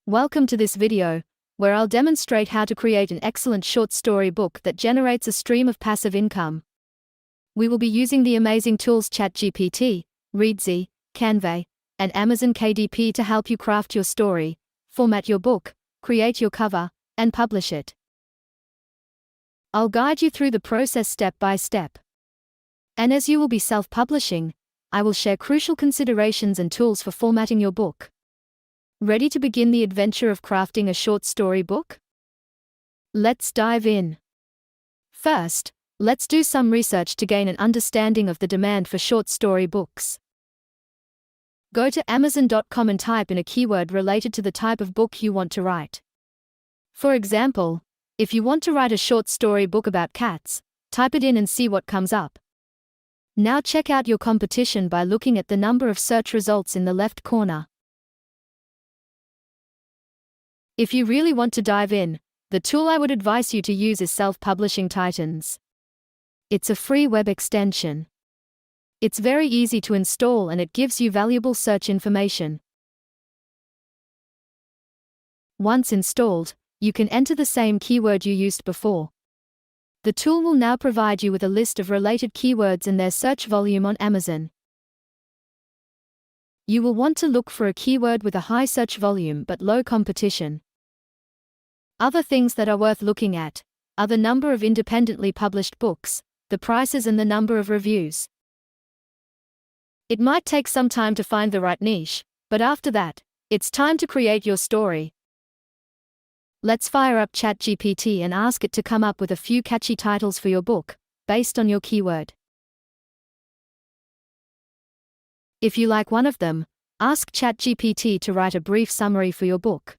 Welcome to this video, where I'll demonstrate how to create an excellent short story book that generates a stream of passive income. We will be using the amazing tools ChatGPT, Readsy, Canva, and Amazon KDP to help you craft your story, format your book, create your cover, and publish it. I'll guide you through the process step by step. And as you will be self-publishing, I will share crucial considerations and tools for formatting your book. Ready to begin the adventure of crafting a short story book? Let's dive in. First, let's do some research to gain an understanding of the demand for short story books. Go to Amazon.com and type in a keyword related to the type of book you want to write. For example, if you want to write a short story book about cats, type it in and see what comes up. Now check out your competition by looking at the number of search results in the left corner. If you really want to dive in, the tool I would advise you to use is Self-Publishing Titans. It's a free web extension. It's very easy to install and it gives you valuable search information. Once installed, you can enter the same keyword you used before. The tool will now provide you with a list of related keywords and their search volume on Amazon. You will want to look for a keyword with a high search volume but low competition. Other things that are worth looking at are the number of independently published books, the prices, and the number of reviews. It might take some time to find the right niche, but after that, it's time to create your story. Let's fire up ChatGPT and ask it to come up with a few catchy titles for your book, based on your keyword. If you like one of them, ask ChatGPT to write a brief summary for your book.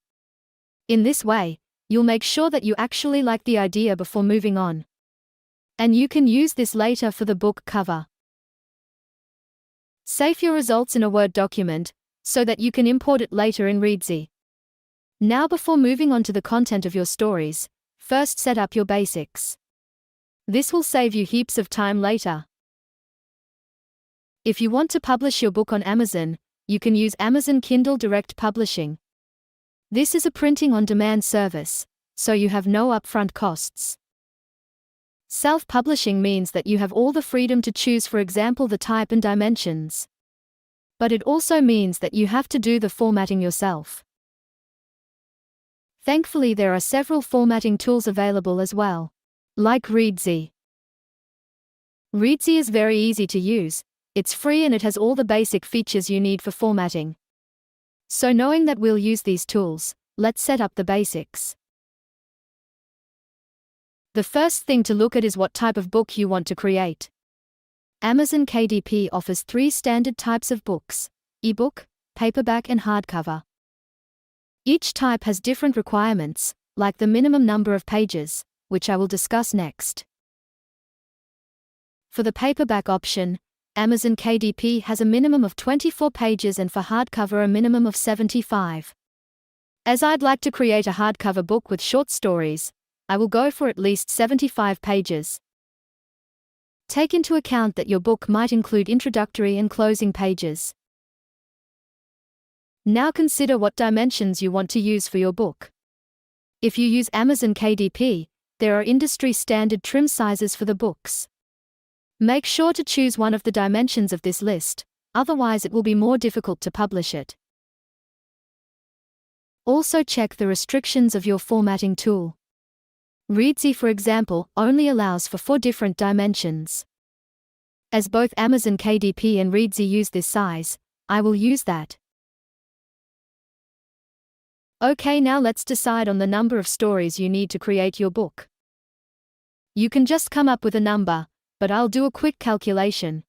In this way, you'll make sure that you actually like the idea before moving on. And you can use this later for the book cover. Save your results in a Word document, so that you can import it later in Readsy. Now, before moving on to the content of your stories, first set up your basics. This will save you heaps of time later. If you want to publish your book on Amazon, you can use Amazon Kindle Direct Publishing. This is a printing-on-demand service, so you have no upfront costs. Self-publishing means that you have all the freedom to choose, for example, the type and dimensions. But it also means that you have to do the formatting yourself. Thankfully, there are several formatting tools available as well, like Readsy. Readsy is very easy to use. It's free and it has all the basic features you need for formatting. So knowing that we'll use these tools, let's set up the basics. The first thing to look at is what type of book you want to create. Amazon KDP offers 3 standard types of books: ebook, paperback, and hardcover. Each type has different requirements, like the minimum number of pages, which I will discuss next. For the paperback option, Amazon KDP has a minimum of 24 pages and for hardcover a minimum of 75. As I'd like to create a hardcover book with short stories, I will go for at least 75 pages. Take into account that your book might include introductory and closing pages. Now consider what dimensions you want to use for your book. If you use Amazon KDP, there are industry standard trim sizes for the books. Make sure to choose one of the dimensions of this list, otherwise it will be more difficult to publish it. Also check the restrictions of your formatting tool. Readsy, for example, only allows for 4 different dimensions. As both Amazon KDP and Readsy use this size, I will use that. Okay, now let's decide on the number of stories you need to create your book. You can just come up with a number, but I'll do a quick calculation.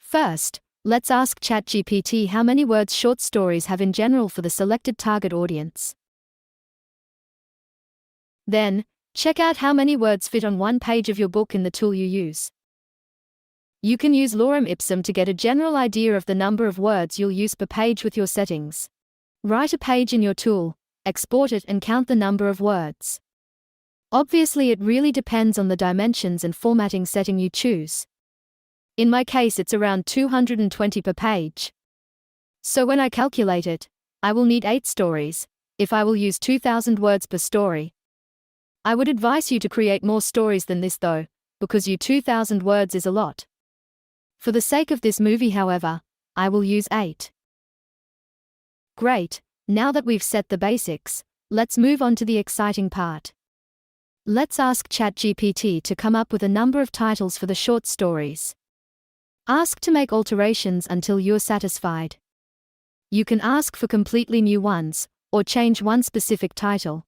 First, let's ask ChatGPT how many words short stories have in general for the selected target audience. Then, check out how many words fit on one page of your book in the tool you use. You can use Lorem Ipsum to get a general idea of the number of words you'll use per page with your settings. Write a page in your tool, export it, and count the number of words. Obviously, it really depends on the dimensions and formatting setting you choose. In my case, it's around 220 per page. So when I calculate it, I will need 8 stories, if I will use 2,000 words per story. I would advise you to create more stories than this though, because 2,000 words is a lot. For the sake of this movie, however, I will use 8. Great, now that we've set the basics, let's move on to the exciting part. Let's ask ChatGPT to come up with a number of titles for the short stories. Ask to make alterations until you're satisfied. You can ask for completely new ones, or change one specific title.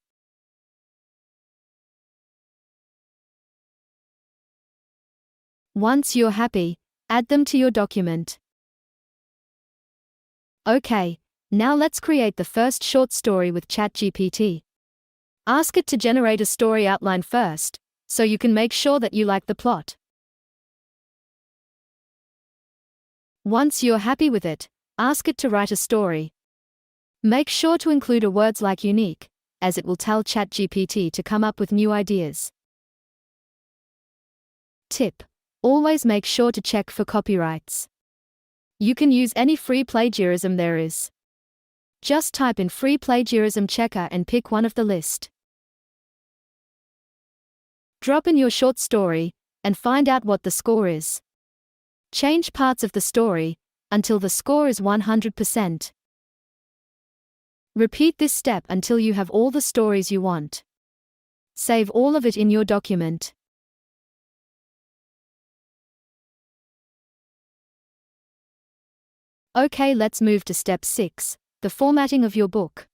Once you're happy, add them to your document. Okay, now let's create the first short story with ChatGPT. Ask it to generate a story outline first, so you can make sure that you like the plot. Once you're happy with it, ask it to write a story. Make sure to include a words like unique, as it will tell ChatGPT to come up with new ideas. Tip: always make sure to check for copyrights. You can use any free plagiarism there is. Just type in free plagiarism checker and pick one of the list. Drop in your short story, and find out what the score is. Change parts of the story, until the score is 100%. Repeat this step until you have all the stories you want. Save all of it in your document. Okay, let's move to step 6, the formatting of your book.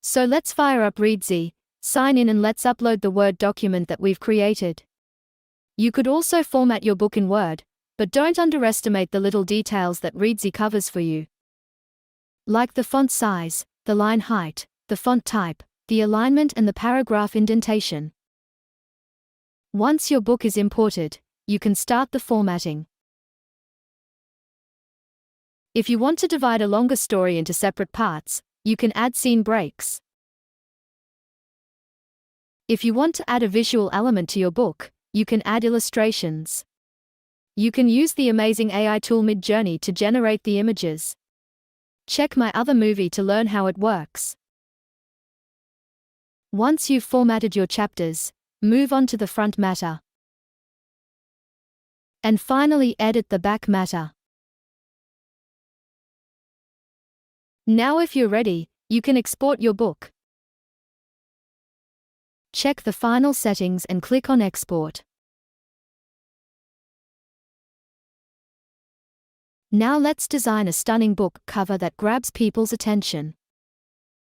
So let's fire up Readsy, sign in and let's upload the Word document that we've created. You could also format your book in Word, but don't underestimate the little details that Readsy covers for you. Like the font size, the line height, the font type, the alignment and the paragraph indentation. Once your book is imported, you can start the formatting. If you want to divide a longer story into separate parts, you can add scene breaks. If you want to add a visual element to your book, you can add illustrations. You can use the amazing AI tool Midjourney to generate the images. Check my other movie to learn how it works. Once you've formatted your chapters, move on to the front matter. And finally edit the back matter. Now if you're ready, you can export your book. Check the final settings and click on Export. Now let's design a stunning book cover that grabs people's attention.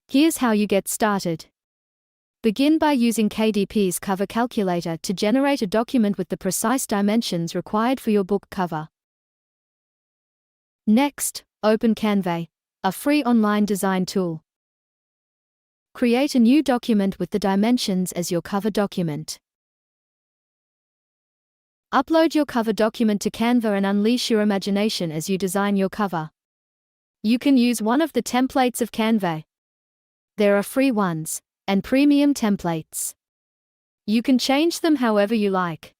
Here's how you get started. Begin by using KDP's cover calculator to generate a document with the precise dimensions required for your book cover. Next, open Canva, a free online design tool. Create a new document with the dimensions as your cover document. Upload your cover document to Canva and unleash your imagination as you design your cover. You can use one of the templates of Canva. There are free ones, and premium templates. You can change them however you like.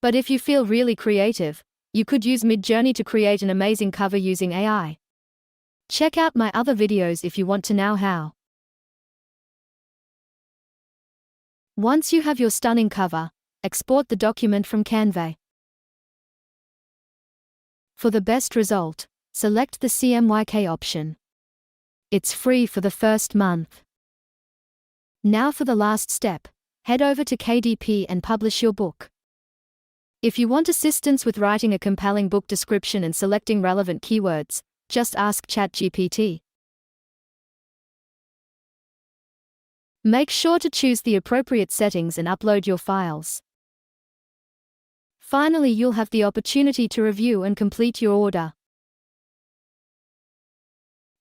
But if you feel really creative, you could use Midjourney to create an amazing cover using AI. Check out my other videos if you want to know how. Once you have your stunning cover, export the document from Canva. For the best result, select the CMYK option. It's free for the first month. Now for the last step, head over to KDP and publish your book. If you want assistance with writing a compelling book description and selecting relevant keywords, just ask ChatGPT. Make sure to choose the appropriate settings and upload your files. Finally, you'll have the opportunity to review and complete your order.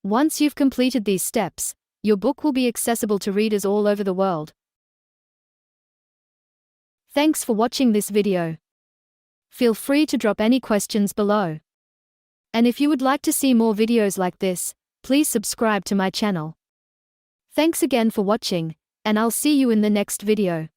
Once you've completed these steps, your book will be accessible to readers all over the world. Thanks for watching this video. Feel free to drop any questions below. And if you would like to see more videos like this, please subscribe to my channel. Thanks again for watching, and I'll see you in the next video.